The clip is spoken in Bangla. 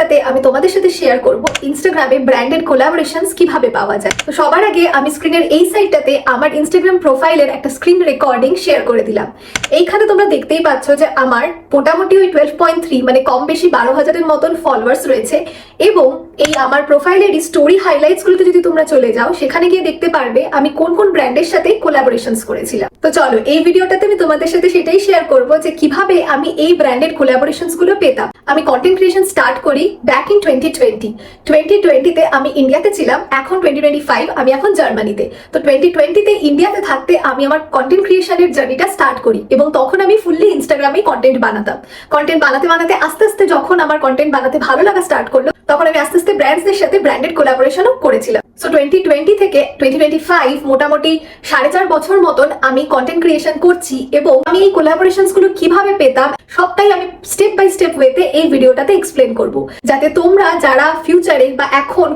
ভিডিওটাতে আমি তোমাদের সাথে শেয়ার করব ইনস্টাগ্রামে ব্র্যান্ডেড কোলাবোরেশনস কিভাবে পাওয়া যায়। তো সবার আগে আমি স্ক্রিনের এই সাইডটাতে আমার ইনস্টাগ্রাম প্রোফাইলের একটা স্ক্রিন রেকর্ডিং শেয়ার করে দিলাম। এইখানে তোমরা দেখতেই পাচ্ছ যে আমার মোটামুটি ওই 12.3 মানে কম বেশি 12,000-এর মতন ফলোয়ার্স রয়েছে। এবং এই আমার প্রোফাইলের স্টোরি হাইলাইটস গুলোতে যদি তোমরা চলে যাও, সেখানে গিয়ে দেখতে পারবে আমি কোন কোন ব্র্যান্ডের সাথে কোলাবোরেশনস করেছিলাম। তো চলো এই ভিডিওটাতে আমি তোমাদের সাথে সেটাই শেয়ার করব যে কিভাবে আমি এই ব্র্যান্ডেড কোলাবোরেশনস গুলো পেতাম। আমি কন্টেন্ট ক্রিয়েশন স্টার্ট করি ব্যাক ইন 2020-তে আমি ইন্ডিয়াতে ছিলাম, এখন 2025 আমি এখন জার্মানিতে। তো 2020-তে ইন্ডিয়াতে থাকতে আমি আমার কন্টেন্ট ক্রিয়েশনের জার্নিটা স্টার্ট করি এবং তখন আমি ফুললি ইনস্টাগ্রামে কন্টেন্ট বানাতাম। কন্টেন্ট বানাতে বানাতে আস্তে আস্তে যখন আমার কন্টেন্ট বানাতে ভালো লাগা স্টার্ট করলো, তখন আমি আস্তে আস্তে ব্র্যান্ডসদের সাথে ব্র্যান্ডেড কোলাবোরেশনও করেছিলাম। সো 2020 থেকে 2025 মোটামুটি 4.5 বছর মতন আমি কন্টেন্ট ক্রিয়েশন করছি এবং আমি এই কোলাবোরেশনস গুলো কিভাবে পেতাম সবটাই আমি স্টেপ বাই স্টেপ ওয়েতে এই ভিডিওটাতে এক্সপ্লেন করব, যাতে তোমরা যারা ফিউচারে বা এখন